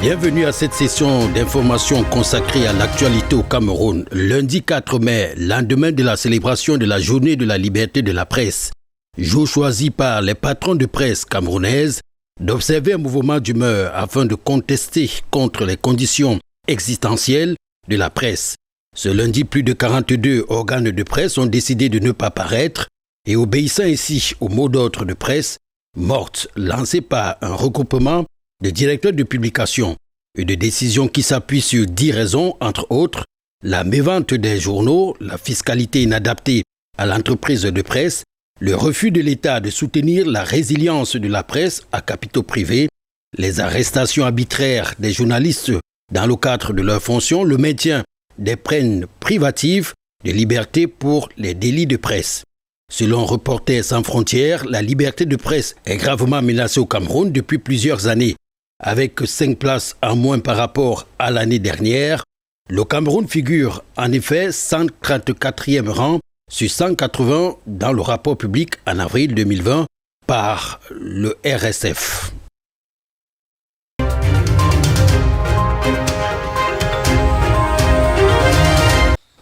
Bienvenue à cette session d'information consacrée à l'actualité au Cameroun. Lundi 4 mai, lendemain de la célébration de la journée de la liberté de la presse, jour choisi par les patrons de presse camerounaises d'observer un mouvement d'humeur afin de contester contre les conditions existentielles de la presse. Ce lundi, plus de 42 organes de presse ont décidé de ne pas paraître et obéissant ainsi au mot d'ordre de presse morte lancé par un regroupement de directeurs de publication. Une décision qui s'appuie sur 10 raisons, entre autres, la mévente des journaux, la fiscalité inadaptée à l'entreprise de presse, le refus de l'État de soutenir la résilience de la presse à capitaux privés, les arrestations arbitraires des journalistes dans le cadre de leurs fonctions, le maintien des peines privatives de liberté pour les délits de presse. Selon Reporters sans frontières, la liberté de presse est gravement menacée au Cameroun depuis plusieurs années. Avec 5 places en moins par rapport à l'année dernière, le Cameroun figure en effet 134e rang sur 180 dans le rapport public en avril 2020 par le RSF.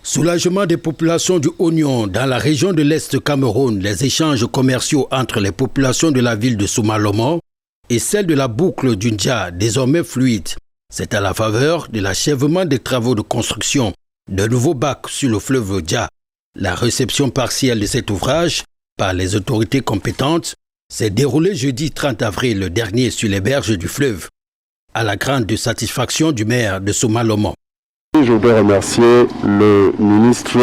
Soulagement des populations du Oignon dans la région de l'Est Cameroun, les échanges commerciaux entre les populations de la ville de Somalomo et celle de la boucle du Dja, désormais fluide. C'est à la faveur de l'achèvement des travaux de construction d'un nouveau bac sur le fleuve Dja. La réception partielle de cet ouvrage par les autorités compétentes s'est déroulée jeudi 30 avril dernier sur les berges du fleuve, à la grande satisfaction du maire de Somalomo. Je voudrais remercier le ministre,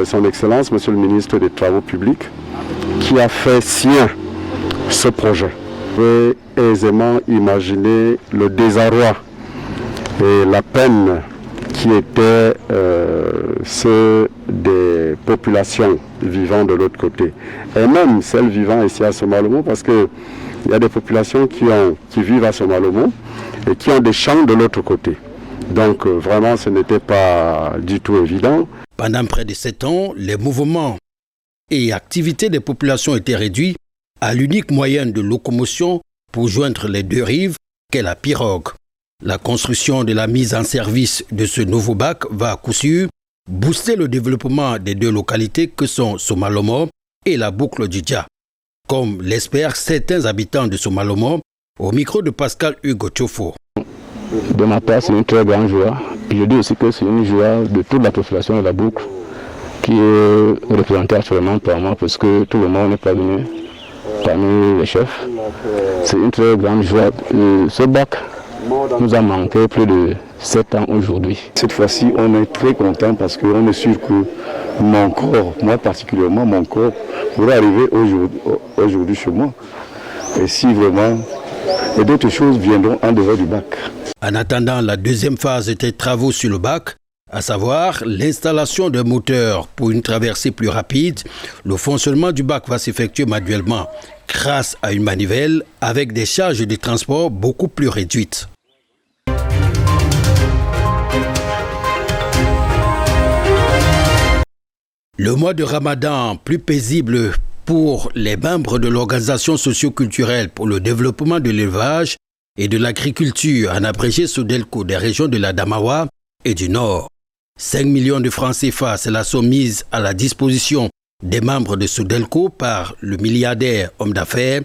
son Excellence, Monsieur le ministre des Travaux publics, qui a fait sien ce projet. Vous pouvez aisément imaginer le désarroi et la peine qui était ceux des populations vivant de l'autre côté. Et même celles vivant ici à Somalomo, parce qu'il y a des populations qui vivent à Somalomo et qui ont des champs de l'autre côté. Donc vraiment, ce n'était pas du tout évident. Pendant près de 7 ans, les mouvements et activités des populations étaient réduits à l'unique moyen de locomotion pour joindre les deux rives qu'est la pirogue. La construction de la mise en service de ce nouveau bac va à coup sûr booster le développement des deux localités que sont Somalomo et la boucle du Dja, comme l'espèrent certains habitants de Somalomo au micro de Pascal Hugo Tchofo. De ma part, c'est une très grande joie. Je dis aussi que c'est une joie de toute la population de la boucle qui est représentée actuellement par moi parce que tout le monde n'est pas venu parmi les chefs. C'est une très grande joie. Ce bac nous a manqué plus de 7 ans aujourd'hui. Cette fois-ci, on est très content parce qu'on est sûr que mon corps, moi particulièrement, mon corps pourrait arriver aujourd'hui chez moi. Et si vraiment, et d'autres choses viendront en dehors du bac. En attendant la deuxième phase des travaux sur le bac, à savoir l'installation d'un moteur pour une traversée plus rapide, le fonctionnement du bac va s'effectuer manuellement grâce à une manivelle avec des charges de transport beaucoup plus réduites. Le mois de Ramadan, plus paisible pour les membres de l'organisation socio-culturelle pour le développement de l'élevage et de l'agriculture en abrégé Sodelco des régions de la Damawa et du Nord. 5 millions de francs CFA, c'est la somme mise à la disposition des membres de Sodelco par le milliardaire homme d'affaires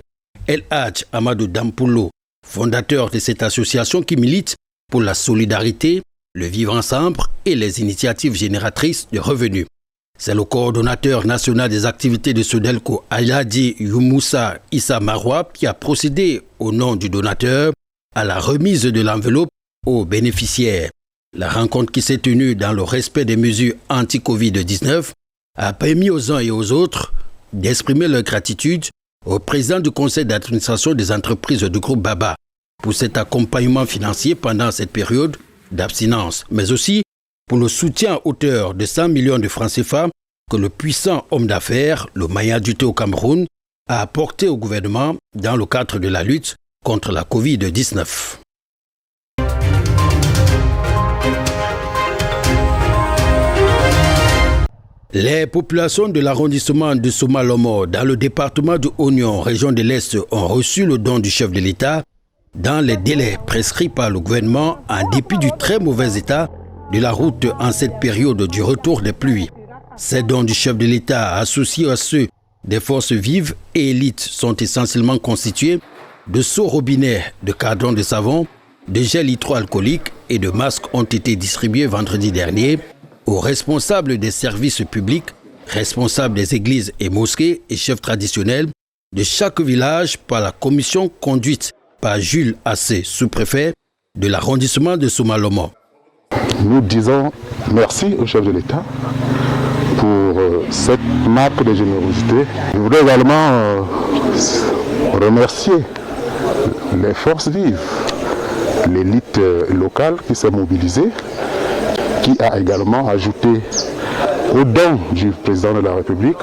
El Hadj Amadou Dampoulou, fondateur de cette association qui milite pour la solidarité, le vivre ensemble et les initiatives génératrices de revenus. C'est le coordonnateur national des activités de Sodelco, Ayadi Youmoussa Issa Maroua, qui a procédé au nom du donateur à la remise de l'enveloppe aux bénéficiaires. La rencontre qui s'est tenue dans le respect des mesures anti-Covid-19 a permis aux uns et aux autres d'exprimer leur gratitude au président du conseil d'administration des entreprises du groupe Baba pour cet accompagnement financier pendant cette période d'abstinence, mais aussi pour le soutien à hauteur de 100 millions de francs CFA que le puissant homme d'affaires, le Maya Duté au Cameroun, a apporté au gouvernement dans le cadre de la lutte contre la Covid-19. Les populations de l'arrondissement de Somalomo, dans le département du Oignon, région de l'Est, ont reçu le don du chef de l'État dans les délais prescrits par le gouvernement en dépit du très mauvais état de la route en cette période du retour des pluies. Ces dons du chef de l'État associés à ceux des forces vives et élites sont essentiellement constitués de seaux robinets, de cadrons de savon, de gel hydroalcoolique et de masques ont été distribués vendredi dernier aux responsables des services publics, responsables des églises et mosquées et chefs traditionnels de chaque village par la commission conduite par Jules Assé, sous-préfet de l'arrondissement de Soumalomo. Nous disons merci au chef de l'État pour cette marque de générosité. Je voudrais également remercier les forces vives, l'élite locale qui s'est mobilisée, qui a également ajouté au don du président de la République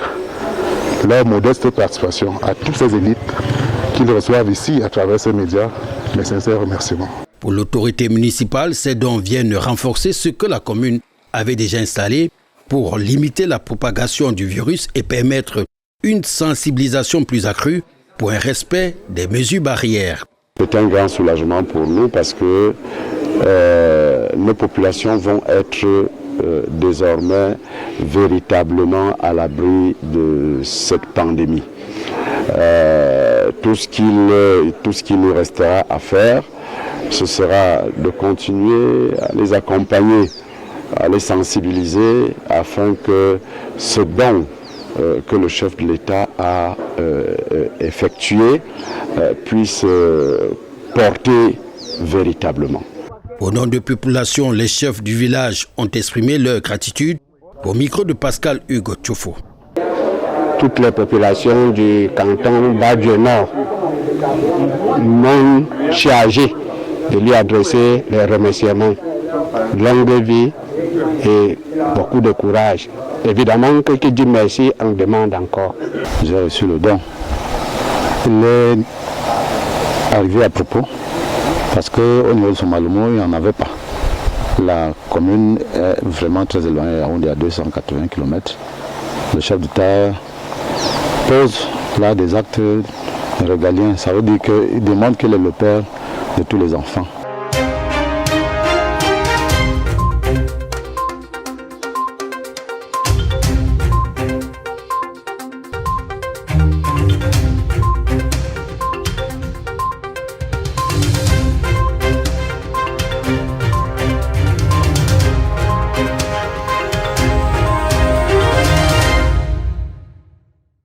leur modeste participation à toutes ces élites qu'ils reçoivent ici à travers ces médias. Mes sincères remerciements. Pour l'autorité municipale, ces dons viennent renforcer ce que la commune avait déjà installé pour limiter la propagation du virus et permettre une sensibilisation plus accrue pour un respect des mesures barrières. C'est un grand soulagement pour nous parce que nos populations vont être désormais véritablement à l'abri de cette pandémie. Tout ce qu'il nous restera à faire, ce sera de continuer à les accompagner, à les sensibiliser afin que ce don que le chef de l'État a effectué puisse porter véritablement. Au nom de la population, les chefs du village ont exprimé leur gratitude au micro de Pascal Hugo Tchofo. Toutes les populations du canton Bas-du Nord m'ont chargé de lui adresser les remerciements. Longue vie et beaucoup de courage. Évidemment que qui dit merci en demande encore. J'ai reçu le don. Il est arrivé à propos parce qu'au niveau de Soumalomo, il n'y en avait pas. La commune est vraiment très éloignée, on est à 280 km. Le chef d'État pose là des actes régaliens. Ça veut dire qu'il demande qu'il est le père de tous les enfants.